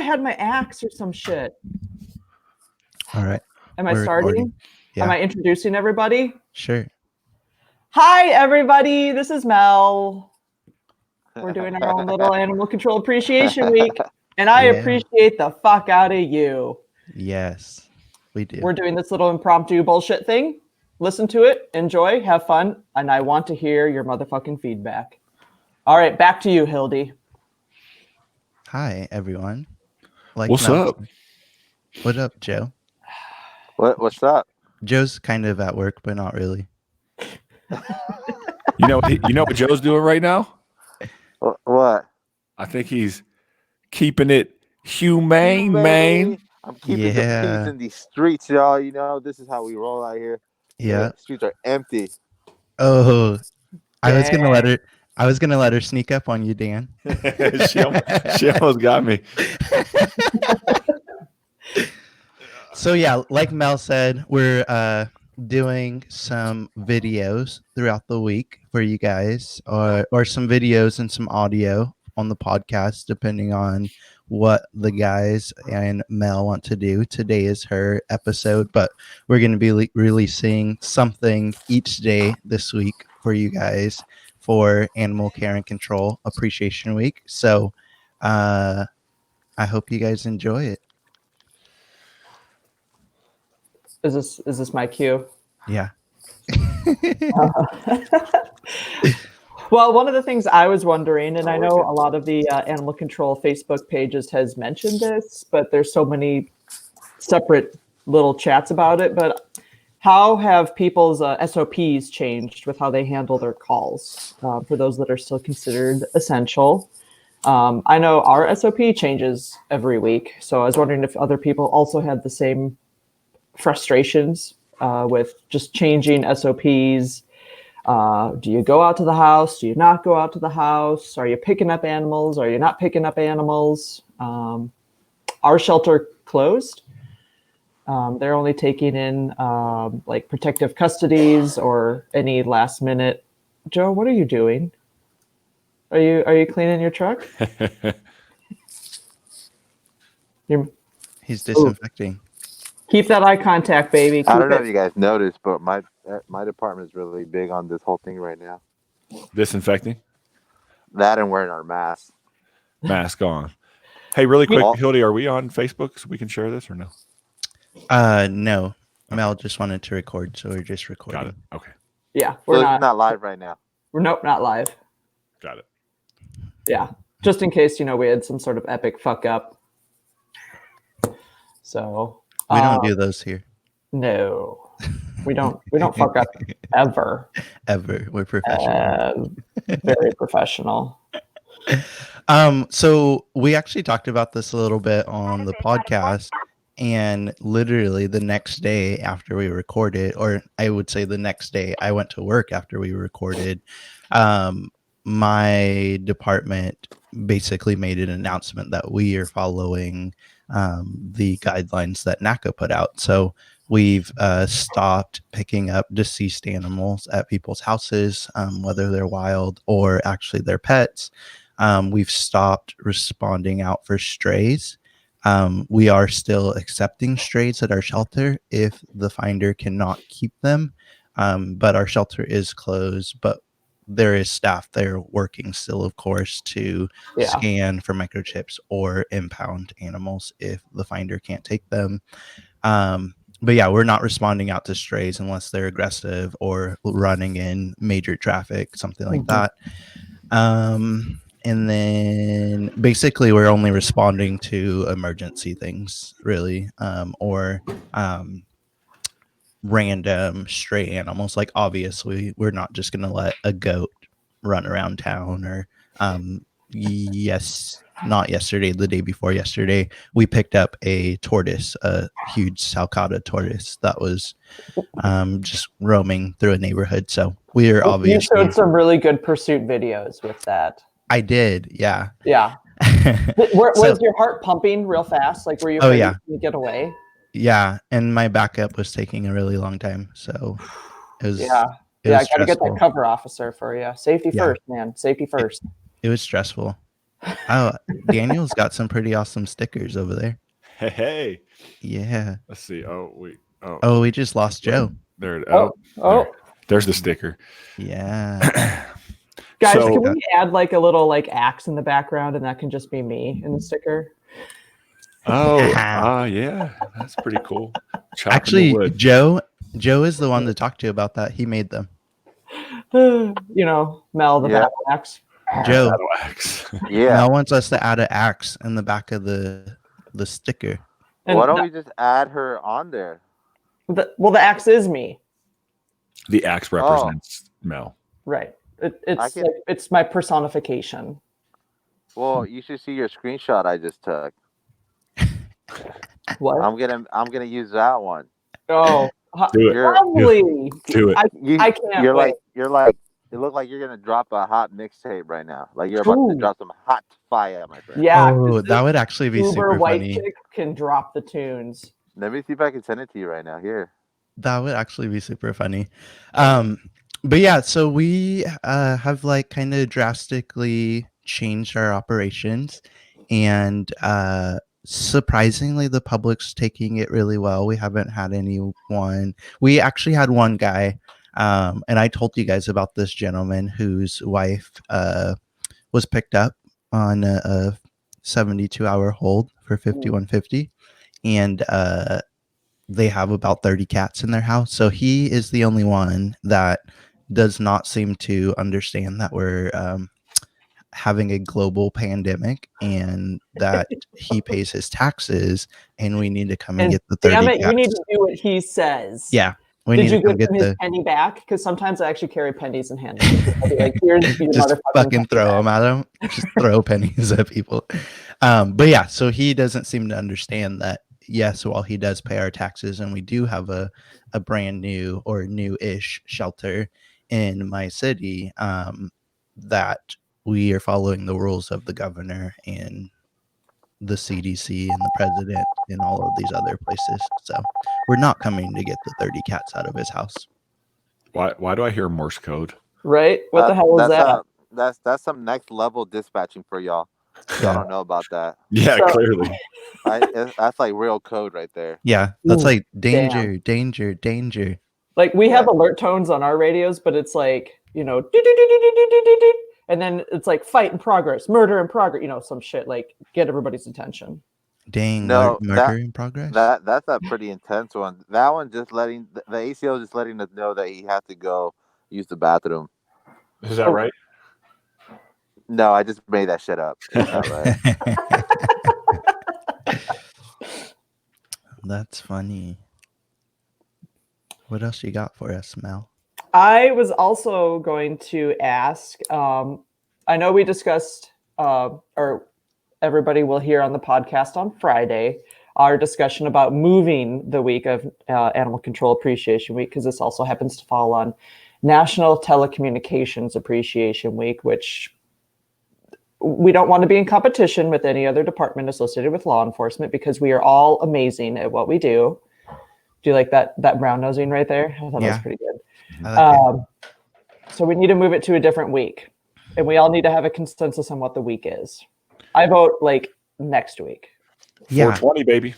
had my axe or some shit. All right. Am I starting? Recording. Yeah. Am I introducing everybody? Sure. Hi, everybody. This is Mel. We're doing our own little Animal Control Appreciation Week, and I appreciate the fuck out of you. Yes, we do. We're doing this little impromptu bullshit thing. Listen to it, enjoy, have fun, and I want to hear your motherfucking feedback. All right, back to you, Hildy. Hi, everyone. What's up? What up, Joe? What's up? Joe's kind of at work, but not really. You know what Joe's doing right now? What? I think he's keeping it humane, man. I'm keeping the peace in these streets, y'all. You know, this is how we roll out here. Yeah. The streets are empty. Oh, I was gonna let her sneak up on you, Dan. she almost got me. So yeah, like Mel said, we're doing some videos throughout the week for you guys, or some videos and some audio on the podcast, depending on what the guys and Mel want to do. Today is her episode, but we're going to be releasing something each day this week for you guys for Animal Care and Control Appreciation Week. So I hope you guys enjoy it. Is this my cue? Yeah. Well, one of the things I was wondering, and I know a lot of the animal control Facebook pages has mentioned this, but there's so many separate little chats about it. But how have people's SOPs changed with how they handle their calls for those that are still considered essential? I know our SOP changes every week, so I was wondering if other people also had the same frustrations with just changing SOPs. Do you go out to the house? Do you not go out to the house? Are you picking up animals? Are you not picking up animals? Our shelter closed. They're only taking in like protective custodies or any last minute. Joe, what are you doing? Are you cleaning your truck? He's disinfecting. Keep that eye contact, baby. I don't know if you guys noticed, but my department is really big on this whole thing right now. Disinfecting? That and wearing our masks. Mask on. Hey, really quick, Hildy, are we on Facebook so we can share this or no? No. Mel just wanted to record, so we're just recording. Got it. Okay. Yeah, we're not live right now. Nope, not live. Got it. Yeah, just in case, we had some sort of epic fuck up. So we don't do those here. No, we don't fuck up ever. Ever. We're professional. Very professional. So we actually talked about this a little bit on the podcast, and literally the next day after we recorded, or I would say the next day I went to work after we recorded, my department basically made an announcement that we are following the guidelines that NACA put out. So we've stopped picking up deceased animals at people's houses, whether they're wild or actually their pets. We've stopped responding out for strays. We are still accepting strays at our shelter if the finder cannot keep them, but our shelter is closed. But there is staff there working still, of course, to scan for microchips or impound animals if the finder can't take them. But yeah, we're not responding out to strays unless they're aggressive or running in major traffic, something like that. And then basically we're only responding to emergency things, really, or random stray animals. Like, obviously we're not just going to let a goat run around town, or not yesterday, the day before yesterday, we picked up a tortoise, a huge Salcata tortoise that was just roaming through a neighborhood. So we are obviously... You showed some really good pursuit videos with that. I did, yeah. Yeah. Was your heart pumping real fast? Like, were you ready to get away? Yeah, and my backup was taking a really long time, so it was... I gotta get that cover officer for you. Safety first, man. Safety first. It was stressful. Oh, Daniel's got some pretty awesome stickers over there. Hey. Yeah. Let's see. Oh, wait. Oh, Oh, we just lost Joe. there it. Oh, there's the sticker. Yeah. guys, So- can we add like a little like axe in the background, and that can just be me in the sticker? Oh, yeah, that's pretty cool. Chopping the Actually, wood. Joe is the one to talk to about that. He made them. You know, Mel the Yeah. battle axe. Joe, Battle axe. Yeah. Mel wants us to add an axe in the back of the sticker. And Why don't we just add her on there? the axe is me, The axe represents Mel. right? I It's can- like, it's my personification. Well, you should see your screenshot I just took. What? I'm gonna use that one. Oh, Do it. You're lovely. Do it. I can't You're wait. like you look like you're gonna drop a hot mixtape right now. Like you're about to Ooh. drop some hot fire, my friend. Yeah, Oh, 'cause that would actually be uber super white funny. chick can drop the tunes. Let me see if I can send it to you right now. Here. That would actually be super funny. But yeah, so we have like kind of drastically changed our operations, and surprisingly the public's taking it really well. We haven't had anyone. We actually had one guy, and I told you guys about this gentleman whose wife was picked up on a 72-hour hold for 5150, and they have about 30 cats in their house. So he is the only one that does not seem to understand that we're having a global pandemic and that he pays his taxes and we need to come and And get the 30 damn it, cats. you need to do what he says. Yeah. We Did need you to come give get him his the penny back? Because sometimes I actually carry pennies in hand. I'll be like, here's your just motherfucking fucking penny throw back. them at him. Just throw pennies at people. But yeah, so he doesn't seem to understand that. Yes, while he does pay our taxes, and we do have a brand new or new-ish shelter in my city, that we are following the rules of the governor and the CDC and the president and all of these other places. So we're not coming to get the 30 cats out of his house. Why do I hear Morse code? Right? What the hell is that? That's some next level dispatching for y'all. Y'all Yeah. don't know about that. Yeah, So- clearly. That's like real code right there. Yeah, that's Ooh, like danger, danger, danger. Like we have Yeah. alert tones on our radios, but it's like, you know, do-do-do-do-do-do-do-do, and then it's like fight in progress, murder in progress, you know, some shit like get everybody's attention. Dang, No, murder in progress. That's a pretty intense one. That one just letting the ACO just letting us know that he has to go use the bathroom. Is that right? No, I just made that shit up. It's not right. That's funny. What else you got for us, Mel? I was also going to ask, I know we discussed, or everybody will hear on the podcast on Friday, our discussion about moving the week of Animal Control Appreciation Week, because this also happens to fall on National Telecommunications Appreciation Week, which we don't want to be in competition with any other department associated with law enforcement because we are all amazing at what we do. Do you like that brown nosing right there? I thought that was Yeah. pretty good. I like it. So we need to move it to a different week, and we all need to have a consensus on what the week is. I vote like next week. Yeah, 420, baby.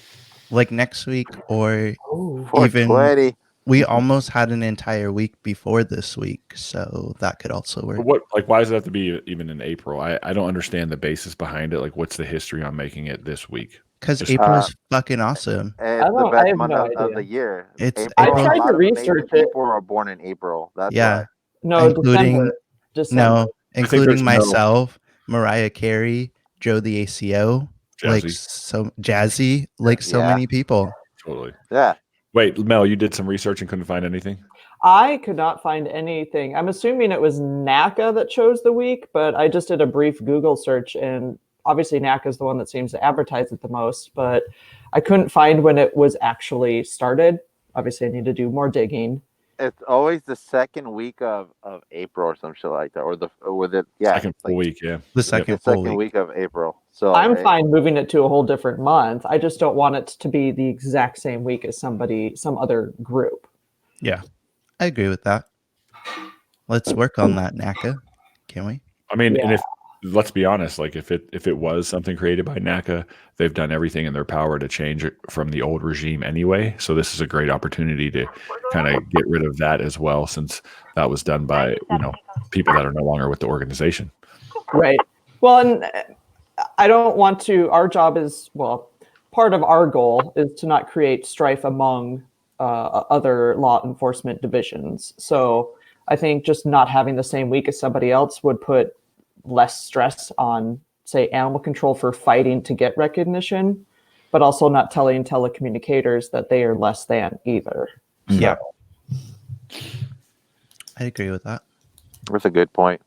like next week, or Ooh. even 420. we almost had an entire week before this week, so that could also work. What, like, why does it have to be even in April? I don't understand the basis behind it. Like, what's the history on making it this week? Because Just- April is fucking awesome. It's the I best have month no of idea. the year. It's I April. tried a lot to of amazing research it. people are born in April. That's Yeah. No, Including- December. No, there's including no- myself, Mariah Carey, Joe the ACO, like Jazzy. so jazzy, like so Yeah. many people. Totally. why. Yeah. Wait, Mel, you did some research and couldn't find anything? I could not find anything. I'm assuming it was NACA that chose the week, but I just did a brief Google search, and obviously NACA is the one that seems to advertise it the most, but I couldn't find when it was actually started. Obviously, I need to do more digging. It's always the second week of April or some shit like that, or with it. Yeah, Second like full week, yeah. The the second full second week. week of April. So I'm hey, fine moving it to a whole different month. I just don't want it to be the exact same week as some other group. I agree with that. Let's work on that, NACA. Can we? I mean, and Yeah. let's be honest, like if it was something created by NACA, they've done everything in their power to change it from the old regime anyway. So this is a great opportunity to kind of get rid of that as well, since that was done by people that are no longer with the organization. Right. Well, and I don't want to. Our job is, well, part of our goal is to not create strife among other law enforcement divisions. So I think just not having the same week as somebody else would put less stress on, say, animal control for fighting to get recognition, but also not telling telecommunicators that they are less than either. Yeah. I agree with that. That's a good point.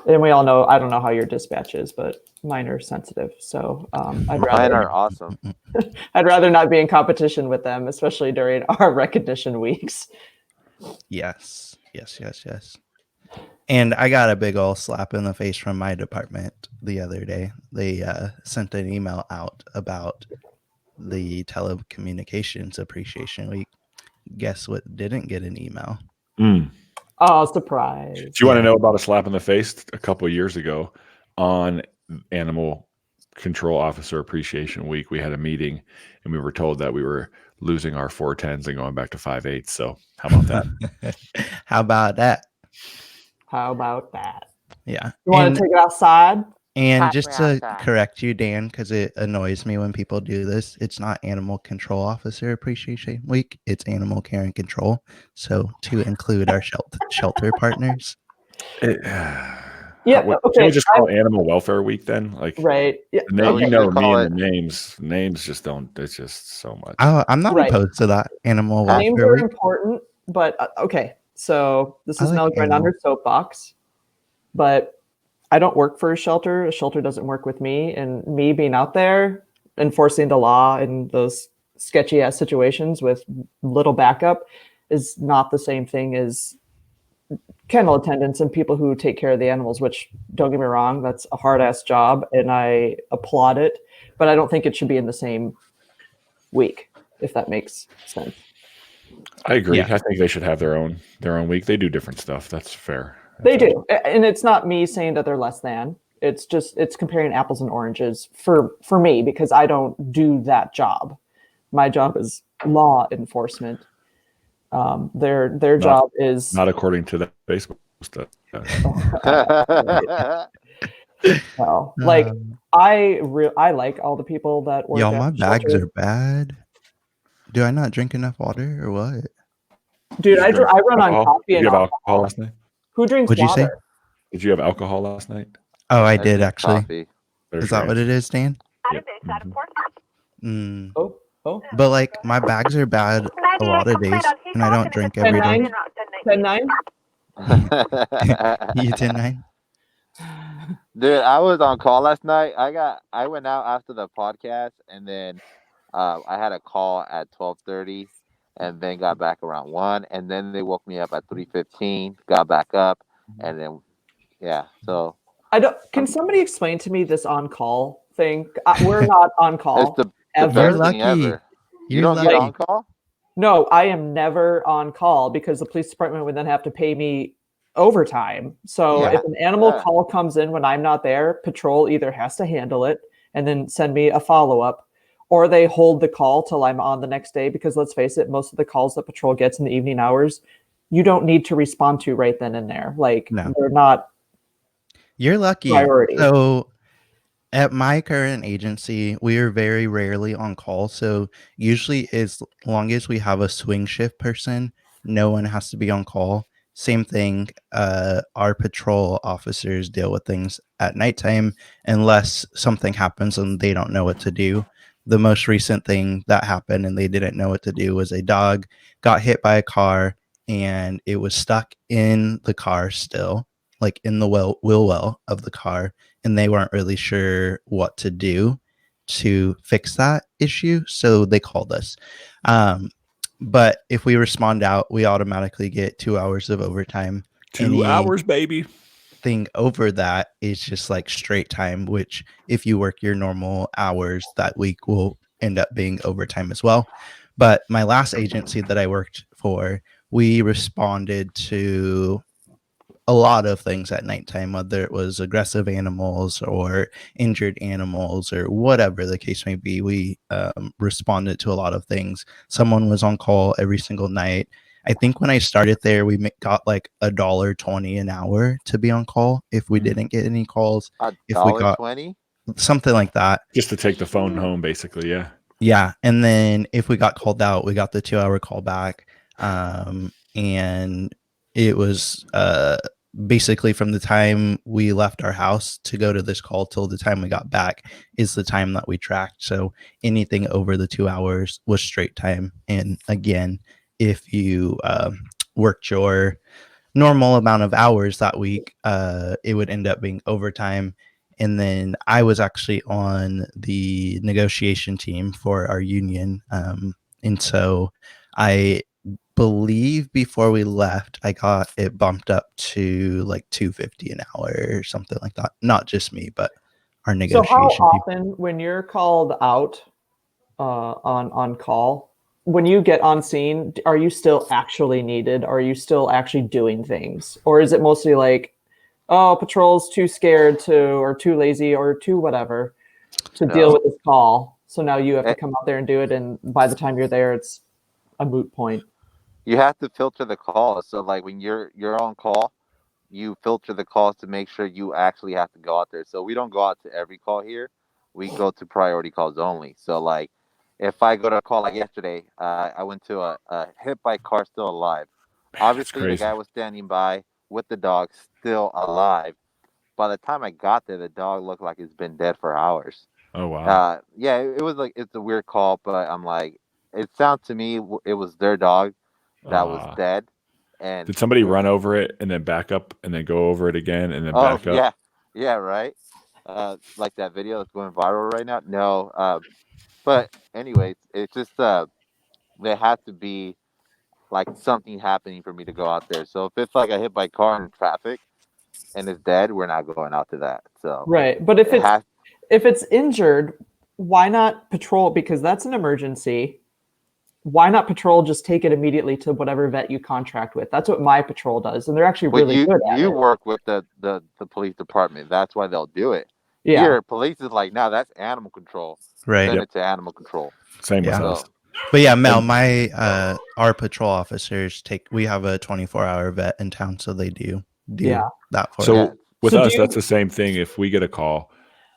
And we all know, I don't know how your dispatch is, but mine are sensitive. So Mine are awesome. I'd rather not be in competition with them, especially during our recognition weeks. Yes. And I got a big old slap in the face from my department the other day. They sent an email out about the Telecommunications Appreciation Week. Guess what didn't get an email? Oh, surprise. Do you want to know about a slap in the face a couple of years ago on Animal Control Officer Appreciation Week? We had a meeting and we were told that we were losing our 410s and going back to 5.8. So how about that? How about that? How about that? Yeah. You want to take it outside? And Pass just me to outside. correct you, Dan, because it annoys me when people do this, it's not Animal Control Officer Appreciation Week. It's Animal Care and Control. So to include our shelter partners. Yeah. Can Okay. we just call it Animal Welfare Week then? Like, Right. Yeah. the name, Okay. you know, We me call and the names just don't. It's just so much. I'm not Right. opposed to that. Animal Names Welfare are Week. important, but okay. So this I is like Mel going animal. under soapbox, but I don't work for a shelter. A shelter doesn't work with me, and me being out there enforcing the law in those sketchy ass situations with little backup is not the same thing as kennel attendants and people who take care of the animals, which, don't get me wrong, that's a hard ass job and I applaud it, but I don't think it should be in the same week, if that makes sense. I agree. Yeah. I think they should have their own week. They do different stuff. That's fair. They do. And it's not me saying that they're less than. It's just, it's comparing apples and oranges for me, because I don't do that job. My job is law enforcement. Their job is Not according to the Facebook stuff. well, like I like all the people that work. Y'all, at my the bags shelter. are bad. Do I not drink enough water or what? Dude, I run on coffee Did and you have alcohol. alcohol last night? Who drinks What'd you say? water? Did you have alcohol last night? Oh, I did drink actually. coffee. There's Is that your what it is, Dan? answer. Yep. Mhm. Oh, But like my bags are bad a lot of days, and I don't drink every day. 10-9. You 10-9? Dude, I was on call last night. I went out after the podcast, and then I had a call at 12:30, and then got back around 1, and then they woke me up at 3:15. Got back up, and then so I don't. Can somebody explain to me this on-call thing? We're not on call it's the ever. best You're thing lucky. ever. You You're don't lucky. get on call? No, I am never on call because the police department would then have to pay me overtime. So Yeah. if an animal Yeah. call comes in when I'm not there, patrol either has to handle it and then send me a follow-up, or they hold the call till I'm on the next day, because let's face it, most of the calls that patrol gets in the evening hours, you don't need to respond to right then and there. Like, No. they're not You're lucky. priority. So at my current agency, we are very rarely on call. So usually as long as we have a swing shift person, no one has to be on call. Same thing. Our patrol officers deal with things at nighttime unless something happens and they don't know what to do. The most recent thing that happened and they didn't know what to do was a dog got hit by a car and it was stuck in the car still, like in the wheel well of the car, and they weren't really sure what to do to fix that issue, so they called us. But if we respond out, we automatically get 2 hours of overtime. 2 hours, baby. Thing over that is just like straight time, which if you work your normal hours that week will end up being overtime as well. But my last agency that I worked for, we responded to a lot of things at nighttime, whether it was aggressive animals or injured animals or whatever the case may be. We responded to a lot of things. Someone was on call every single night. I think when I started there, we got like $1.20 an hour to be on call if we didn't get any calls. If we got $1.20? something like that. Just to take the phone home, basically. Yeah. Yeah. And then if we got called out, we got the 2-hour call back. And it was basically from the time we left our house to go to this call till the time we got back is the time that we tracked. So anything over the 2 hours was straight time. And again, if you worked your normal amount of hours that week, it would end up being overtime. And then I was actually on the negotiation team for our union. And so I believe before we left, I got it bumped up to like $2.50 an hour or something like that. Not just me, but our So negotiation how team. often, when you're called out on call, when you get on scene, are you still actually needed? Are you still actually doing things, or is it mostly like, oh, patrol's too scared to, or too lazy, or too whatever to deal with this call? So now you have to come out there and do it, and by the time you're there, it's a moot point. You have to filter the calls. So like when you're on call, you filter the calls to make sure you actually have to go out there. So we don't go out to every call here. We go to priority calls only. So like if I go to a call like yesterday, I went to a hit by car still alive. Obviously the guy was standing by with the dog still alive. By the time I got there, the dog looked like it's been dead for hours. Oh, wow. Yeah, it was like, it's a weird call, but I'm like, it sounds to me it was their dog that was dead. And did somebody run over it and then back up and then go over it again and then back up? Yeah, right. Like that video that's going viral right now. No, but anyways, it's just there has to be like something happening for me to go out there. So if it's like a hit by car in traffic and it's dead, we're not going out to that. So right, but if it's injured, why not patrol? Because that's an emergency. Why not patrol? Just take it immediately to whatever vet you contract with. That's what my patrol does, and they're actually really good at it. You work with the police department. That's why they'll do it. Yeah. Here, police is like, no, that's animal control. Right. Send it to animal control. Same with us. But yeah, Mel, our patrol officers we have a 24-hour vet in town, so they do that for us. So with us, that's the same thing. If we get a call,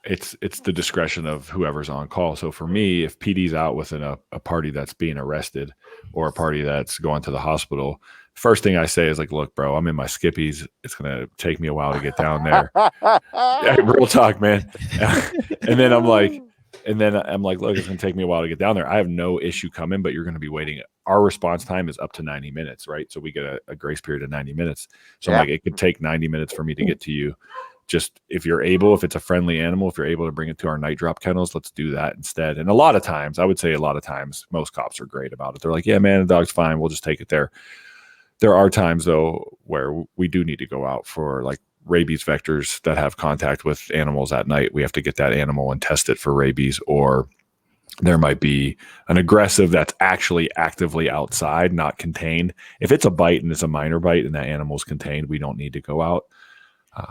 it's the discretion of whoever's on call. So for me, if PD's out within a party that's being arrested or a party that's going to the hospital, first thing I say is like, look, bro, I'm in my skippies. It's going to take me a while to get down there. Yeah, real talk, man. And then I'm like, look, it's going to take me a while to get down there. I have no issue coming, but you're going to be waiting. Our response time is up to 90 minutes, right? So we get a grace period of 90 minutes. So I'm like, it could take 90 minutes for me to get to you. Just if you're able, if it's a friendly animal, if you're able to bring it to our night drop kennels, let's do that instead. And a lot of times, I would say most cops are great about it. They're like, yeah, man, the dog's fine. We'll just take it there. There are times, though, where we do need to go out for like rabies vectors that have contact with animals at night. We have to get that animal and test it for rabies, or there might be an aggressive that's actually actively outside, not contained. If it's a bite and it's a minor bite and that animal's contained, we don't need to go out.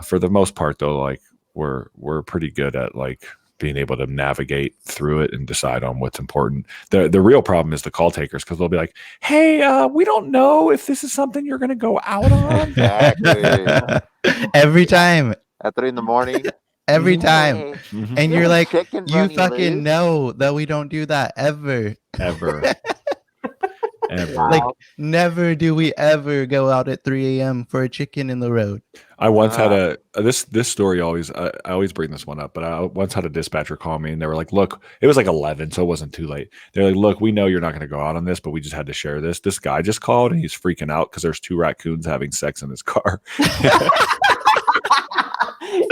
For the most part, though, like we're pretty good at like being able to navigate through it and decide on what's important. The real problem is the call takers, because they'll be like, hey, we don't know if this is something you're going to go out on. Exactly. Every time. At 3 a.m. Every time. Mm-hmm. And you're like, Chicken you running fucking loose. know that we don't do that ever. Ever. Like, never do we ever go out at 3 a.m. for a chicken in the road. I once had this story always, I always bring this one up, but I once had a dispatcher call me and they were like, look, it was like 11, so it wasn't too late. They're like, look, we know you're not going to go out on this, but we just had to share this. This guy just called and he's freaking out because there's 2 raccoons having sex in his car.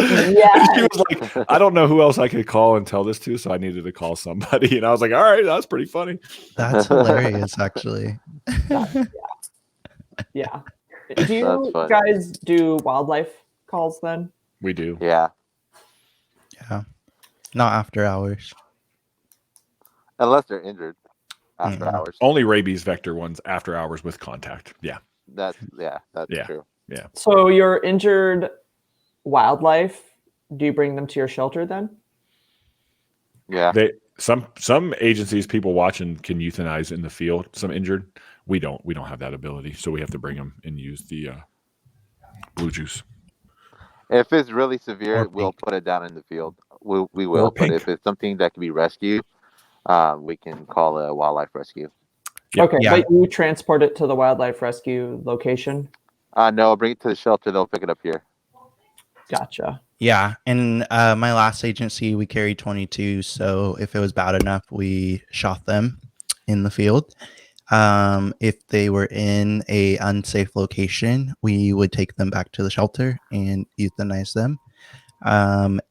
Yeah. He was like, I don't know who else I could call and tell this to, so I needed to call somebody. And I was like, all right, that's pretty funny. That's hilarious, actually. Yeah. Do you guys do wildlife calls then? We do. Yeah. Yeah. Not after hours. Unless they're injured after hours. Only rabies vector ones after hours with contact. Yeah. That's true. Yeah. So your injured wildlife, do you bring them to your shelter then? Yeah. Some agencies, people watching, can euthanize in the field some injured. We don't have that ability, so we have to bring them and use the blue juice. If it's really severe, Or we'll pink. put it down in the field. We will. But pink. if it's something that can be rescued, we can call a wildlife rescue. Yeah. Okay, Yeah. but you transport it to the wildlife rescue location. No, bring it to the shelter. They'll pick it up here. Gotcha. Yeah, and my last agency, we carried 22. So if it was bad enough, we shot them in the field. If they were in a unsafe location, we would take them back to the shelter and euthanize them.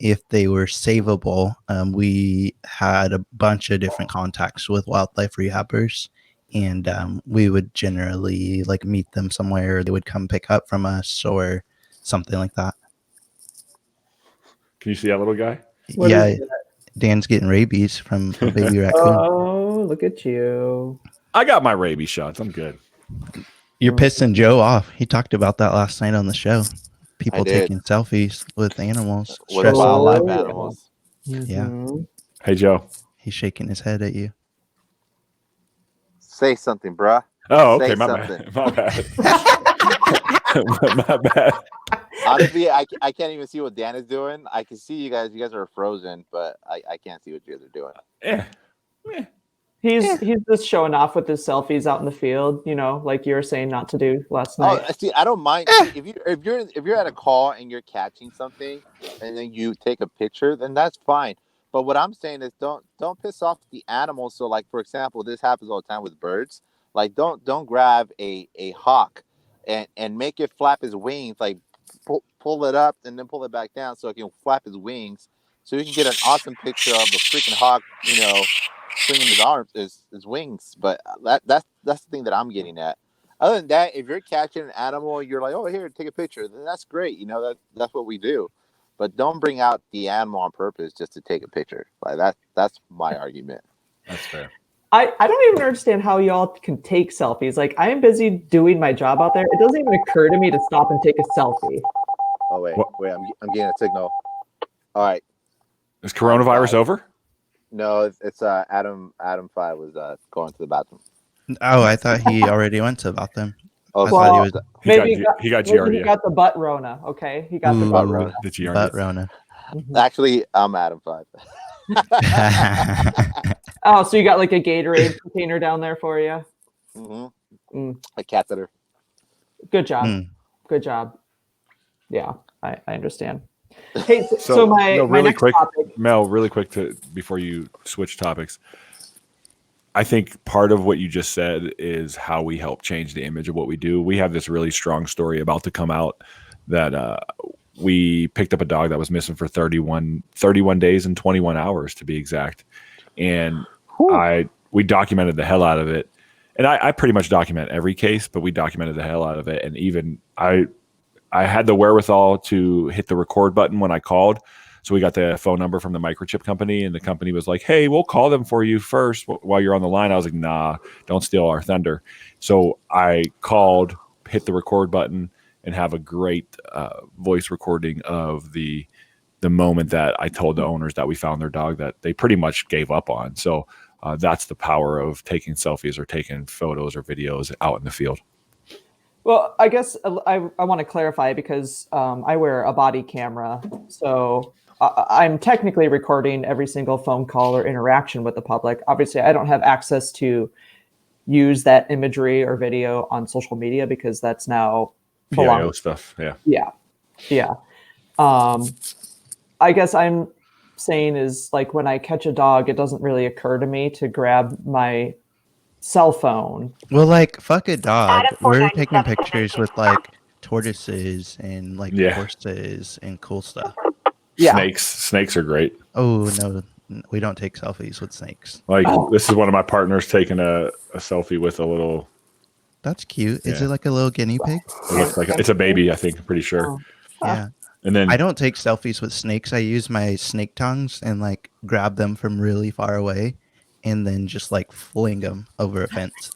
If they were savable, we had a bunch of different contacts with wildlife rehabbers, and we would generally like meet them somewhere. They would come pick up from us or something like that. Can you see that little guy? What Yeah, is Dan's getting rabies from a baby raccoon. Oh, look at you. I got my rabies shots. I'm good. You're pissing Joe off. He talked about that last night on the show. People did. taking selfies with animals. With Stressing wildlife them. animals. Yeah. Mhm. Hey, Joe. He's shaking his head at you. Say something, bruh. Oh, okay. Say My something. bad. My bad. My bad. Honestly, I can't even see what Dan is doing. I can see you guys. You guys are frozen, but I can't see what you guys are doing. Yeah. He's just showing off with his selfies out in the field, you know, like you were saying not to do last night. Oh, see, I don't mind if you're at a call and you're catching something, and then you take a picture, then that's fine. But what I'm saying is, don't piss off the animals. So, like for example, this happens all the time with birds. Like, don't grab a hawk and make it flap his wings. Like, pull it up and then pull it back down so it can flap his wings, so you can get an awesome picture of the freaking hawk, you know, swinging his arms, his wings. But that's the thing that I'm getting at. Other than that, if you're catching an animal, you're like, oh, here, take a picture. Then that's great. You know, that's what we do. But don't bring out the animal on purpose just to take a picture. Like that's my argument. That's fair. I don't even understand how y'all can take selfies. Like, I am busy doing my job out there. It doesn't even occur to me to stop and take a selfie. Oh wait, What? I'm getting a signal. All right. Is coronavirus over? No, it's Adam 5 was going to the bathroom. Oh, I thought he already went to about them. Oh, I Well, thought he was Maybe He got maybe he Giardia. got the butt Rona. Okay, he got the Ooh. butt Rona. The Giardia. butt Rona. Mhm. actually, I'm Adam 5. Oh, so you got like a Gatorade container down there for you? A catheter. Good job. Mm. Good job. Yeah, I understand. Hey, so So, my no, my really next quick, topic. Mel, really quick before you switch topics. I think part of what you just said is how we help change the image of what we do. We have this really strong story about to come out that we picked up a dog that was missing for 31 days and 21 hours to be exact. And we documented the hell out of it. And I pretty much document every case, but we documented the hell out of it. And even I had the wherewithal to hit the record button when I called. So we got the phone number from the microchip company, and the company was like, hey, we'll call them for you first while you're on the line. I was like, nah, don't steal our thunder. So I called, hit the record button, and have a great voice recording of the moment that I told the owners that we found their dog that they pretty much gave up on. So that's the power of taking selfies or taking photos or videos out in the field. Well, I guess I want to clarify because I wear a body camera, so I'm technically recording every single phone call or interaction with the public. Obviously, I don't have access to use that imagery or video on social media because that's now PIO stuff. Yeah. Yeah. I guess I'm saying is like when I catch a dog, it doesn't really occur to me to grab my cell phone. Well, like, fuck a dog. Adam We're 497 taking pictures with like tortoises and like Yeah. horses and cool stuff. Yeah. Snakes are great. Oh no, we don't take selfies with snakes. Like this is one of my partners taking a selfie with a little. That's cute. Is Yeah. it like a little guinea pig? It looks like it's a baby. I think. I'm pretty sure. Oh. Yeah. And then I don't take selfies with snakes. I use my snake tongues and like grab them from really far away and then just like fling them over a fence.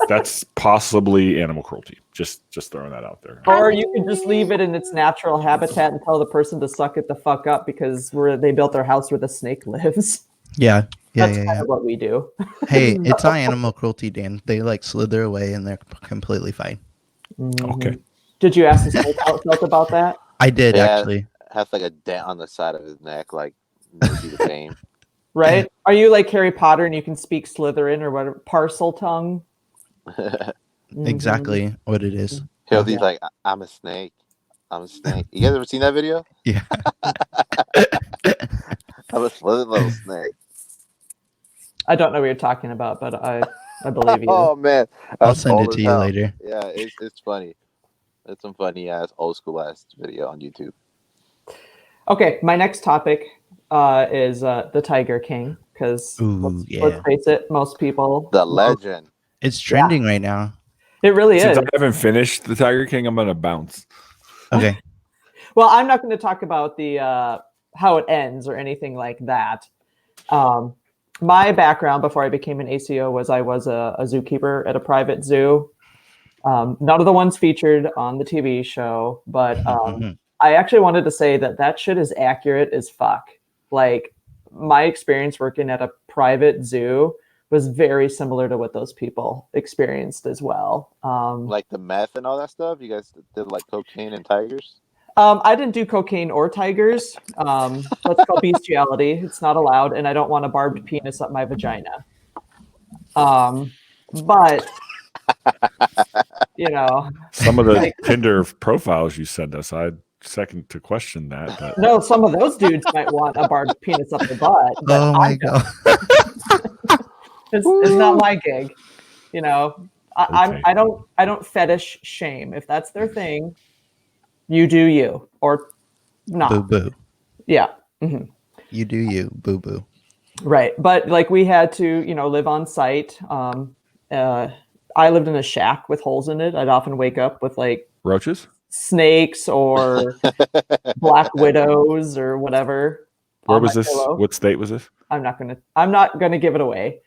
That's possibly animal cruelty. Just throwing that out there. Or you could just leave it in its natural habitat and tell the person to suck it the fuck up because they built their house where the snake lives. Yeah. That's kind of what we do. Hey, it's not animal cruelty, Dan. They like slither away and they're completely fine. Okay. Did you ask the snake how it felt about that? I did Yeah. actually. Has like a dent on the side of his neck, like maybe the pain. Right? Are you like Harry Potter and you can speak Slytherin or whatever? Parcel tongue? Exactly what it is. He's like, I'm a snake. I'm a snake. You guys ever seen that video? Yeah. I'm a little snake. I don't know what you're talking about, but I believe you. Oh man, I'll That's send old it as to you hell. later. Yeah, it's funny. It's some funny ass old school ass video on YouTube. Okay, my next topic is the Tiger King because Ooh, let's face it, most people The legend. It's trending right now. It really Since is. I haven't finished the Tiger King, I'm gonna bounce. Okay. Well, I'm not going to talk about the how it ends or anything like that. My background before I became an ACO was I was a zookeeper at a private zoo. None of the ones featured on the TV show, but I actually wanted to say that shit is accurate as fuck. Like my experience working at a private zoo was very similar to what those people experienced as well. Like the meth and all that stuff. You guys did like cocaine and tigers. I didn't do cocaine or tigers. That's called bestiality. It's not allowed, and I don't want a barbed penis up my vagina. But you know, Some of the Tinder profiles you send us, I'd second to question that. But no, some of those dudes might want a barbed penis up their butt. But Oh my god. it's not my gig. You know, Okay. I don't fetish shame. If that's their thing, you do you or not. Boo boo. Yeah. Mm-hmm. You do you. Boo boo. Right. But like we had to, live on site. I lived in a shack with holes in it. I'd often wake up with like roaches? snakes or black widows or whatever. Where on was my this? pillow. What state was this? I'm not gonna give it away.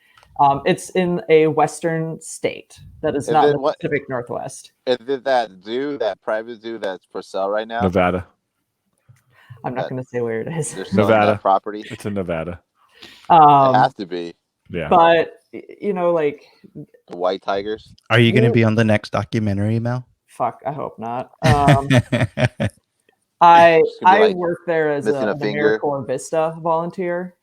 It's in a western state that is And not then the what- Pacific Northwest. Is it that zoo, that private zoo that's for sale right now? Nevada. I'm not gonna say where it is. They're selling Nevada. that property. It's in Nevada. It Um, has to be Yeah. but like the white tigers. Are you going to be on the next documentary, Mel? fuck, I hope not. Mm-hmm. I Just gonna be like worked there as missing a the finger. AmeriCorps Vista volunteer.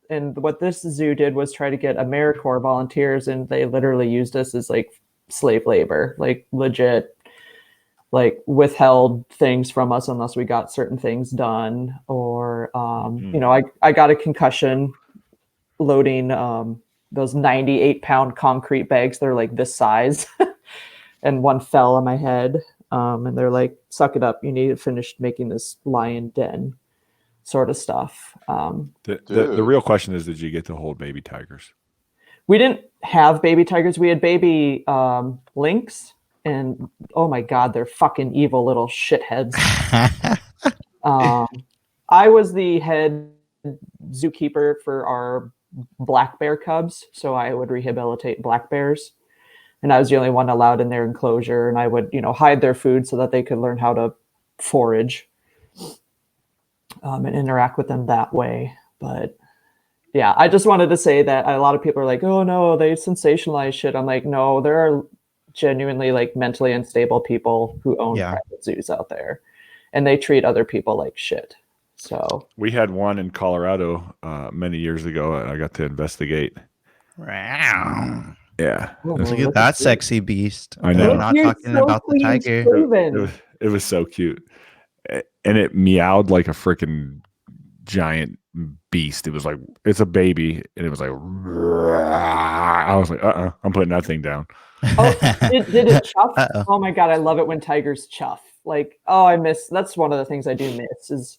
And what this zoo did was try to get AmeriCorps volunteers, and they literally used us as like slave labor, like legit, like withheld things from us unless we got certain things done. Or, I got a concussion loading those 98-pound concrete bags. They're like this size, and one fell on my head. And they're like, suck it up. You need to finish making this lion den sort of stuff. The real question is, did you get to hold baby tigers? We didn't have baby tigers. We had baby lynx. And oh my God, they're fucking evil little shitheads. I was the head zookeeper for our black bear cubs. So I would rehabilitate black bears. And I was the only one allowed in their enclosure. And I would, hide their food so that they could learn how to forage and interact with them that way. But yeah, I just wanted to say that a lot of people are like, oh no, they sensationalize shit. I'm like, no, there are genuinely like mentally unstable people who own private zoos out there, and they treat other people like shit. So we had one in Colorado many years ago. I got to investigate. Wow. Yeah. Look at that sexy beast. I know. I'm not talking about the tiger. It was so cute. And it meowed like a freaking giant beast. It was like, it's a baby. And it was like, I was like, I'm putting that thing down. Oh, did it chuff? Uh-oh. Oh my God, I love it when tigers chuff. Like, that's one of the things I do miss is,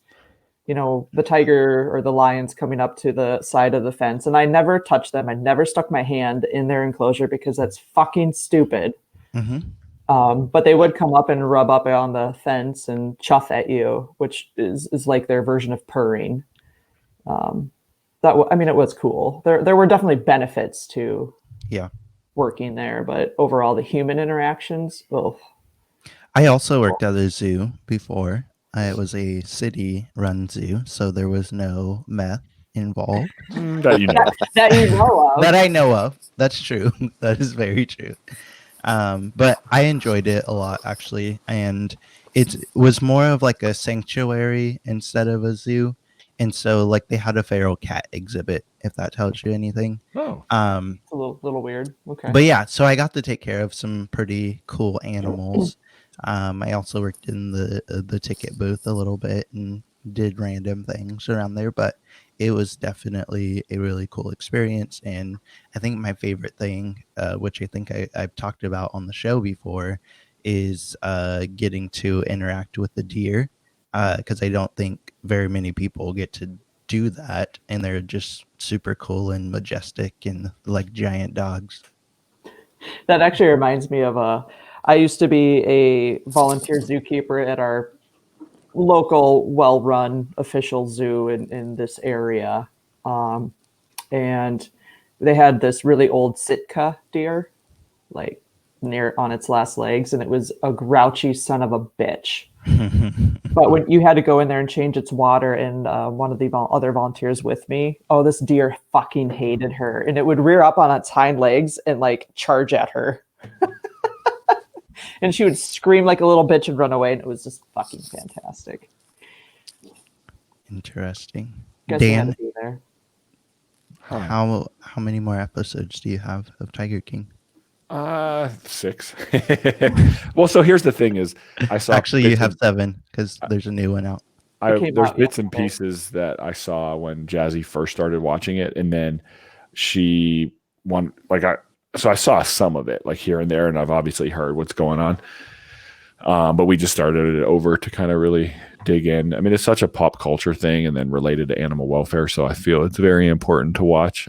the tiger or the lions coming up to the side of the fence. And I never touch them. I never stuck my hand in their enclosure because that's fucking stupid. Mm-hmm. But they would come up and rub up on the fence and chuff at you, which is like their version of purring. It was cool. There were definitely benefits to working there, but overall the human interactions, oh, I also worked at a zoo before. It was a city-run zoo, so there was no meth involved That you know. that you know of. that I know of. That's true. That is very true. But I enjoyed it a lot actually, and it was more of like a sanctuary instead of a zoo. And so, like, they had a feral cat exhibit, if that tells you anything. Oh, It's a little weird. Okay. But yeah, so I got to take care of some pretty cool animals. I also worked in the ticket booth a little bit and did random things around there, but it was definitely a really cool experience. And I think my favorite thing, which I think I've talked about on the show before, is getting to interact with the deer, because I don't think very many people get to do that, and they're just super cool and majestic and like giant dogs. That actually reminds me of I used to be a volunteer zookeeper at our local, well-run official zoo in this area, and they had this really old Sitka deer, like near on its last legs, and it was a grouchy son of a bitch. But when you had to go in there and change its water, and one of the other volunteers with me, oh, this deer fucking hated her, and it would rear up on its hind legs and like charge at her. And she would scream like a little bitch and run away, and it was just fucking fantastic. Interesting. Guess we had Dan, to be there. how many more episodes do you have of Tiger King? 6. Well, so here's the thing: is I saw Actually, you bits have and- 7 because there's a new one out. It came there's out bits and yesterday. pieces that I saw when Jazzy first started watching it, and then she so I saw some of it like here and there, and I've obviously heard what's going on. But we just started it over to kind of really dig in. I mean, it's such a pop culture thing, and then related to animal welfare, so I feel it's very important to watch.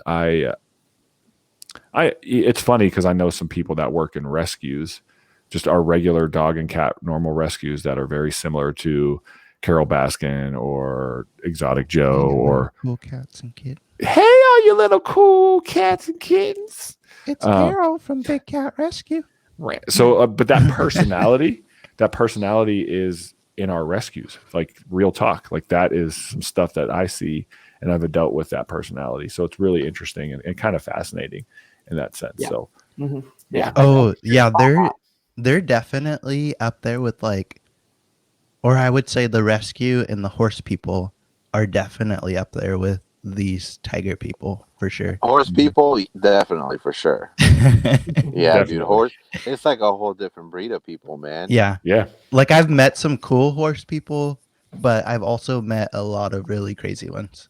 It's funny because I know some people that work in rescues, just our regular dog and cat normal rescues that are very similar to Carol Baskin or Exotic Joe or cool cats and kittens. hey, all you little cool cats and kittens. It's Carol from Big Cat Rescue. Right. So, but that personality is in our rescues, like real talk. Like that is some stuff that I see, and I've dealt with that personality. So it's really interesting and kind of fascinating in that sense. Yeah. So Mhm. Yeah. Oh yeah, they're definitely up there with like, or I would say the rescue and the horse people are definitely up there with these tiger people for sure. Horse people, definitely for sure. Yeah, Definitely. dude, horse. It's like a whole different breed of people, man. Yeah, yeah, like I've met some cool horse people, but I've also met a lot of really crazy ones.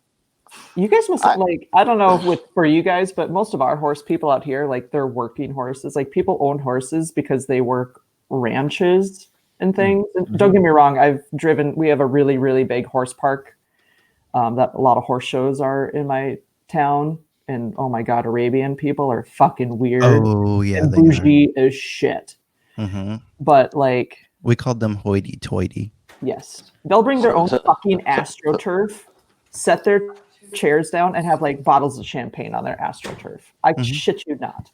You guys must like, I don't know for you guys, but most of our horse people out here, like they're working horses. Like people own horses because they work ranches and things. And don't get me wrong, we have a really, really big horse park that a lot of horse shows are in my town. And oh my God, Arabian people are fucking weird Oh yeah, and they are. bougie as shit. hmm But like, We called them hoity-toity. yes, they'll bring their own fucking AstroTurf, set their chairs down, and have like bottles of champagne on their AstroTurf. I shit you not.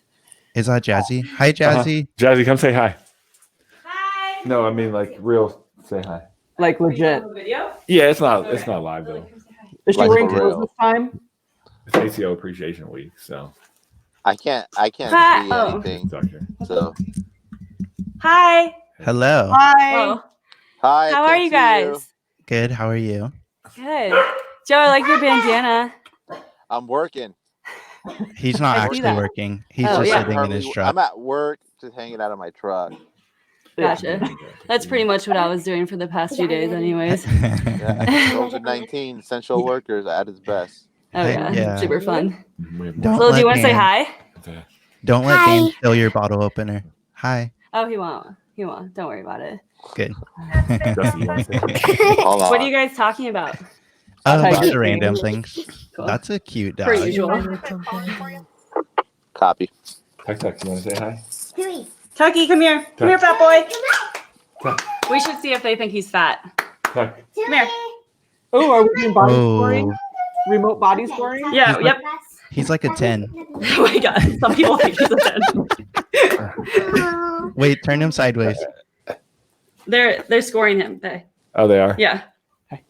Is that Jazzy? Hi, Jazzy. Jazzy, come say hi. Hi. No, I mean like real. Say hi. Like legit. Video? Yeah, it's not live though. Is she Like wearing for clothes real. this time? It's ACO Appreciation Week, so I can't Hi. see Oh. anything. talk here. So Hi. Hello. Hi. Oh, hi. how I are can't you see guys? Good. How are you? Good. Joe, I like your bandana. I'm working. He's not I see actually that. working. He's Oh, just yeah. sitting in his truck. I'm at work, just hanging out of my truck. Gotcha. That's pretty much what I was doing for the past few days, anyways. Yeah. COVID-19 essential workers at its best. Oh Heck yeah. yeah. Super fun. We have Don't more. Lil, do you want to say Dan- hi? Don't let Dan steal your bottle opener. Hi. Oh, he won't. He won't. Don't worry about it. Good. Justin, you want to say hi? Hold on. What are you guys talking about? A Tiger bunch of King. random things. Cool. That's a cute Per dog. usual. Copy. Tuck, you want to say hi? Tucky, come here. Come here, fat boy. We should see if they think he's fat. Tuck. Come here. Oh, are we doing body Oh. scoring? Remote body scoring? Yeah, yep. He's like a 10. Oh my god, some people think he's a 10. Wait, turn him sideways. They're scoring him. Oh, they are. Yeah. Okay.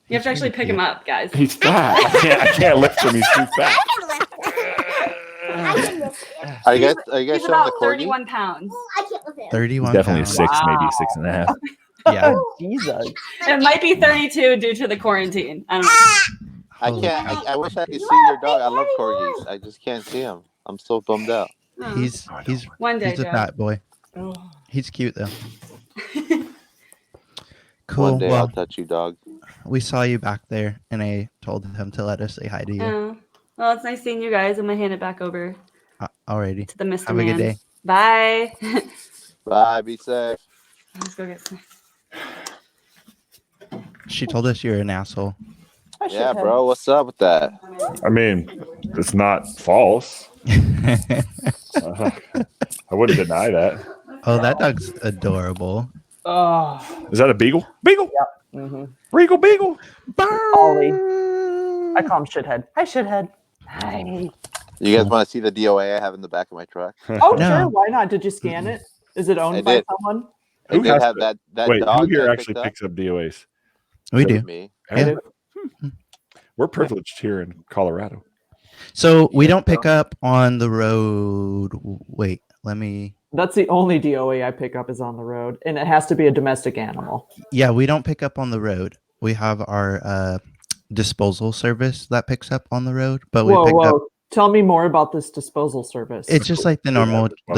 You have to actually pick him up, guys. He's fat. I can't lift him. He's too fat. Are you guys He's showing about the corgi? 31 pounds. 31 Definitely pounds. 6, maybe Wow. 6.5. Yeah. Jesus. It might be 32 due to the quarantine. I don't know. I Holy can't. cow. I wish I could see your dog. I love corgis. I just can't see him. I'm so bummed out. Oh, He's one day, he's a Joe. fat boy. Oh. He's cute though. Cool. One day Well, I'll touch you, dog. we saw you back there, and I told him to let us say hi to you. Oh, well, it's nice seeing you guys. I'm gonna hand it back over Alrighty. to the Mr. Have a good Man. day. Bye. Bye. Be safe. Let's go get snacks. She told us you're an asshole. I should Yeah, have- bro. What's up with that? I mean, it's not false. I wouldn't deny that. Oh, that dog's adorable. Oh. Is that a beagle? Beagle? hmm Regal beagle? Ollie. I call him shithead. Hi, shithead. Hi. You guys want to see the DOA I have in the back of my truck? Oh, No. sure. Why not? Did you scan it? Is it I owned by did. someone? I Who did has have to- that Wait, dog who here that I actually picked up. picks up DOAs? We That was do. me. I Yeah. do. We're privileged here in Colorado. So we Yeah, don't pick up on the road. Wait, let me. That's the only DOA I pick up is on the road, and it has to be a domestic animal. Yeah, we don't pick up on the road. We have our disposal service that picks up on the road, but we Whoa, pick whoa! up. Tell me more about this disposal service. It's just like the We have normal, as well.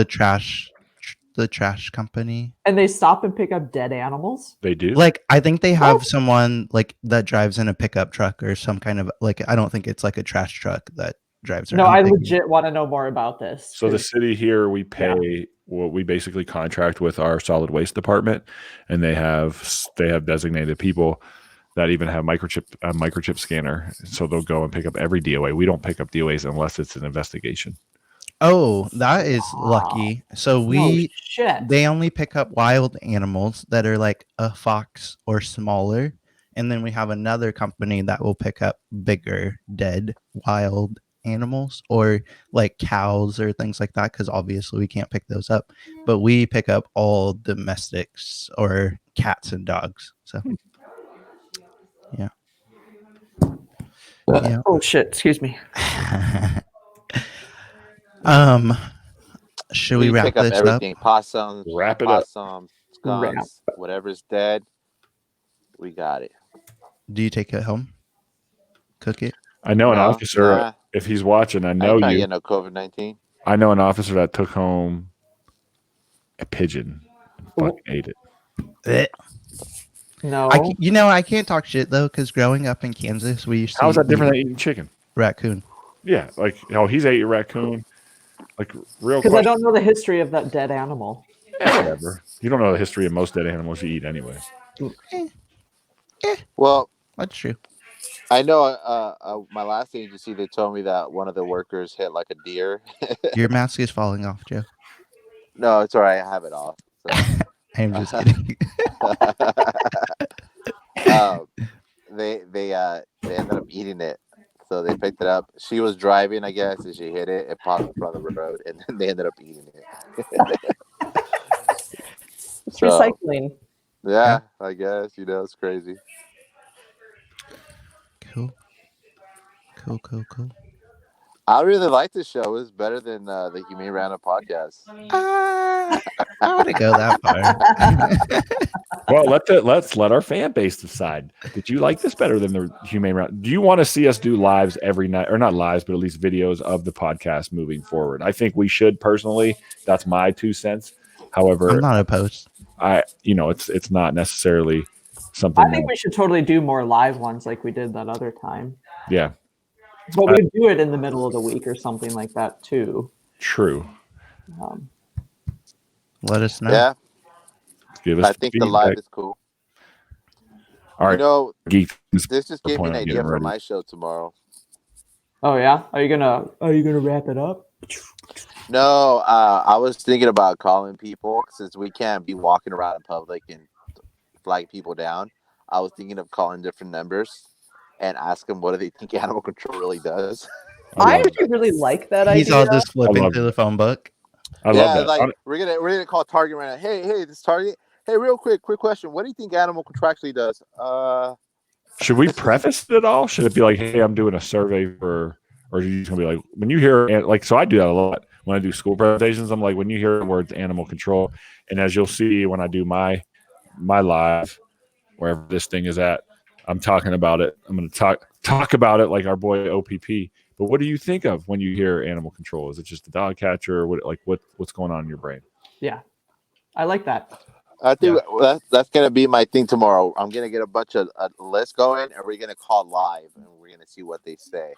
the trash company. And they stop and pick up dead animals. They do? Like I think they have What? someone like that drives in a pickup truck or some kind of like. I don't think it's like a trash truck that drives around. No, I picking- legit want to know more about this. So the 'cause- city here, we pay what we basically contract with our solid waste department, and they have designated people that even have microchip scanner. So they'll go and pick up every DOA. We don't pick up DOAs unless it's an investigation. Oh, that is Wow. lucky. So No we shit. they only pick up wild animals that are like a fox or smaller, and then we have another company that will pick up bigger dead wild animals or like cows or things like that because obviously we can't pick those up, but we pick up all domestics or cats and dogs. So yeah. Oh shit! Excuse me. Should we wrap pick up this up? everything? Possums, Wrap it up. possums, Wrap. skunks, whatever's dead. We got it. Do you take it home? Cook it? I know an No, officer, nah. if he's watching, I I know ain't trying to you. get no COVID-19. I know an officer that took home a pigeon and fucking ate it. Eh. No. I can't talk shit though, because growing up in Kansas, we used to How's that different eat than eating chicken? raccoon. Yeah, like, he's ate a raccoon. Like, real Because I question. don't know the history of that dead animal. Whatever. You don't know the history of most dead animals you eat anyway. Well, That's true. I know. My last agency, they told me that one of the workers hit like a deer. Your mask is falling off, Joe. No, it's all right. I have it off. I'm just kidding. They ended up eating it. So they picked it up. She was driving, I guess, and she hit it. It popped in front of the road, and then they ended up eating it. It's So, recycling. yeah, I guess it's crazy. Cool. I really like this show. It's better than the Humane Roundup podcast. I wouldn't go that far. Well, let's let our fan base decide. Did you like this better than the Humane Round? Do you want to see us do lives every night, or not lives, but at least videos of the podcast moving forward? I think we should personally. That's my 2 cents. However, I'm not opposed. it's not necessarily something. I think we should totally do more live ones like we did that other time. Yeah, But we do it in the middle of the week or something like that too. true. Um, Let us know. Yeah, Give us I think the live is cool. All right, You know, geek. this just gave me an Point on idea getting for ready. my show tomorrow. oh yeah, are you gonna wrap it up? No, I was thinking about calling people since we can't be walking around in public and flag people down. I was thinking of calling different numbers and ask them what do they think animal control really does. I love actually really like that He's idea. all just flipping love through it. the phone book. I love Yeah, that. like we're gonna call Target right now. Hey, this Target. Hey, real quick question. What do you think animal control actually does? Should we preface it at all? Should it be like, hey, I'm doing a survey for, or are you just gonna be like, when you hear like, so I do that a lot when I do school presentations. I'm like, when you hear the words animal control, and as you'll see when I do my live, wherever this thing is at, I'm talking about it. I'm gonna talk about it like our boy OPP. But what do you think of when you hear animal control? Is it just a dog catcher, or what's going on in your brain? Yeah, I like that. I think that's gonna be my thing tomorrow. I'm gonna get a bunch of lists going, and we're gonna call live, and we're gonna see what they say.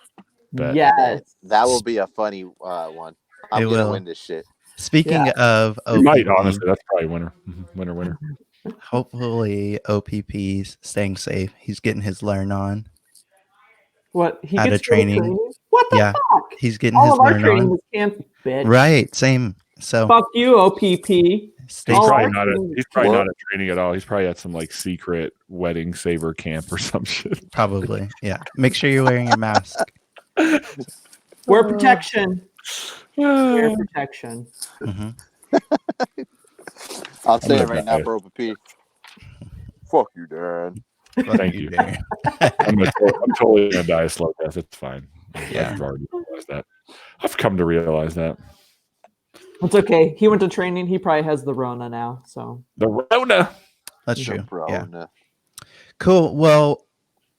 Bet. Yes. That will be a funny one. I'm It gonna will. win this shit. Speaking of We might, OPP, honestly. That's probably winner. Winner. hopefully OPP's staying safe. He's getting his learn on. What he Out gets of training. What the Yeah. fuck? He's getting All his of our learn training on. was camp, bitch. Right, same. So Fuck you, OPP. stay He's All probably our not. training was He's probably Well- not at training at all. He's probably at some like secret wedding saver camp or some shit. probably. Yeah. Make sure you're wearing your mask. Wear protection. Wear protection. hmm I'll say it gonna right die. now for OPP. Fuck you, Darren. Thank you. I'm totally gonna die a slow death. It's fine. Yeah. I've already realized that. I've come to realize that It's okay. He went to training. He probably has the Rona now. So the Rona. That's So, true. bro, Yeah. no. Cool. Well,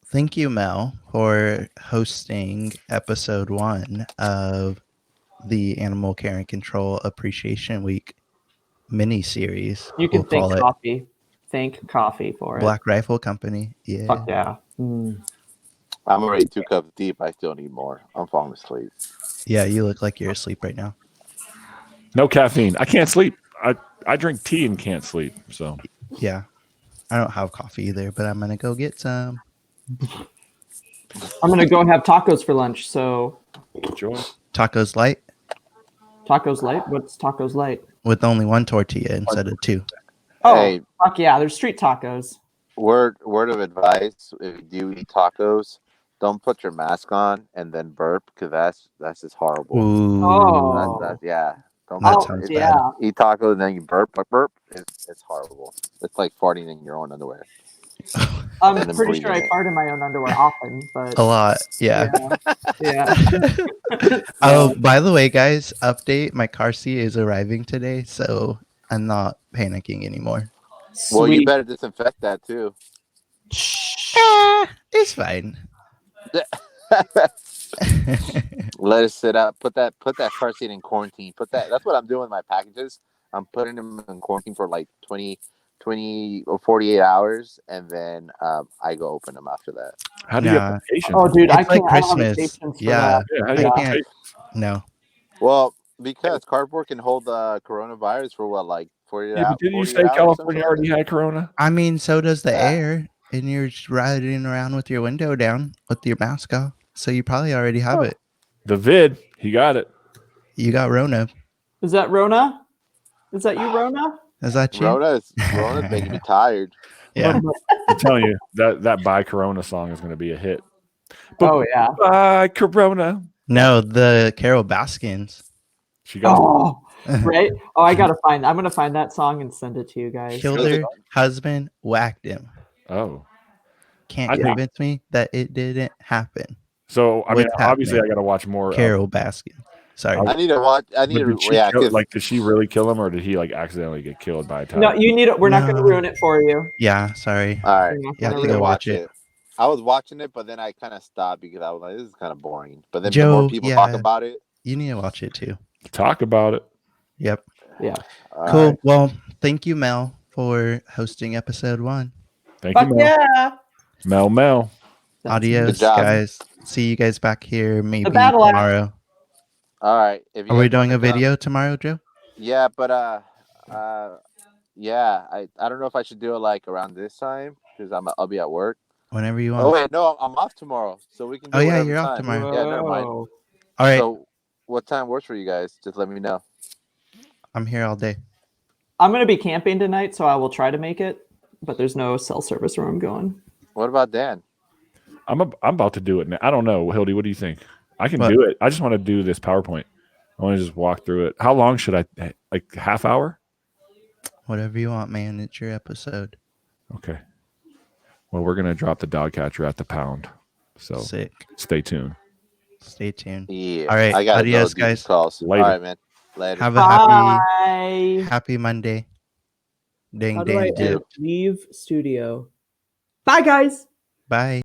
thank you, Mel, for hosting episode 1 of the Animal Care and Control Appreciation Week mini series. you can we'll call thank it coffee. Thank coffee for Black Rifle Company. Yeah. it. Fuck yeah. Mm. I'm already 2 cups deep. I still need more. I'm falling asleep. Yeah, you look like you're asleep right now. No caffeine. I can't sleep. I drink tea and can't sleep. So Yeah. I don't have coffee either, but I'm gonna go get some. I'm gonna go have tacos for lunch. So enjoy. Tacos light tacos light. What's tacos light? with only 1 tortilla instead of 2. Oh, Hey, fuck yeah. There's street tacos. word of advice: if you do eat tacos, don't put your mask on and then burp, because that's just horrible. Ooh. Oh. That's yeah. Don't That Oh, sounds eat, bad. yeah. eat tacos and then you burp. It's horrible. It's like farting in your own underwear. I'm And then pretty sure I breathing it. fart in my own underwear often, but A lot. Yeah. yeah. Oh, by the way, guys, update. My car seat is arriving today, so I'm not panicking anymore. Well, you Sweet. better disinfect that too. It's fine. Let it sit out. Put that car seat in quarantine. That's what I'm doing with my packages. I'm putting them in quarantine for like 20 or 48 hours, and then I go open them after that. How do you Nah. have patience? Oh, dude, I It's like can't. I don't have the Christmas. patience for Yeah. that. Yeah, how do I you have can't. patience? No. Well, because cardboard can hold coronavirus for what, like 48 Yeah, hours? but didn't you 48 say hours or California something already like had Corona? I mean, so does the Yeah. air, and you're just riding around with your window down with your mask off. So you probably already have it. The vid, he got it. You got Rona. Is that Rona? Is that you, Rona? Is that that? you? Rona's making me tired. Yeah. I'm telling you, that Buy Corona song is going to be a hit. Oh yeah. Buy Corona. No, the Carol Baskins. She got Oh, right. Oh, I'm gonna find that song and send it to you guys. Killed Is her it- husband, whacked him. Oh. Can't I think- convince me that it didn't happen. So, I mean, What's obviously, I happening? got to watch more. Carol Baskin. Sorry. I need to watch. I need But to. did she Yeah, kill, 'cause- like, did she really kill him, or did he like accidentally get killed by a tiger? No, you need it. We're not gonna No. ruin it for you. Yeah, sorry. all right. We're not You have gonna to ruin go it. watch it. I was watching it, but then I kind of stopped because I was like, "This is kind of boring." But then the Joe, more people talk yeah. about it, You need to watch it too. Talk about it. Yep. all Cool. right. Well, thank you, Mel, for hosting episode 1. Thank Fuck you, Mel. yeah. Mel. Adios, Good job. guys. See you guys back here maybe battle axe. tomorrow. All right. If you Are we guys doing wanna a come- video tomorrow, Joe? Yeah, but yeah. I don't know if I should do it like around this time because I'll be at work. Whenever you want. Oh wait, no, I'm off tomorrow, so we can. Do Oh, yeah, whatever you're off time. tomorrow. Yeah, never mind. Whoa. All right. So, what time works for you guys? Just let me know. I'm here all day. I'm gonna be camping tonight, so I will try to make it. But there's no cell service where I'm going. What about Dan? I'm about to do it now. I don't know, Hildy. What do you think? I can What? do it. I just want to do this PowerPoint. I want to just walk through it. How long should I? Like half hour? Whatever you want, man. It's your episode. Okay. Well, we're gonna drop the dog catcher at the pound. So Sick. stay tuned. Stay tuned. Yeah. All right, I gotta adios, go do guys. these calls. Later. All right, man. Later. Have a happy Bye. happy Monday. Ding How do I ding dip. leave studio? Bye, guys. Bye.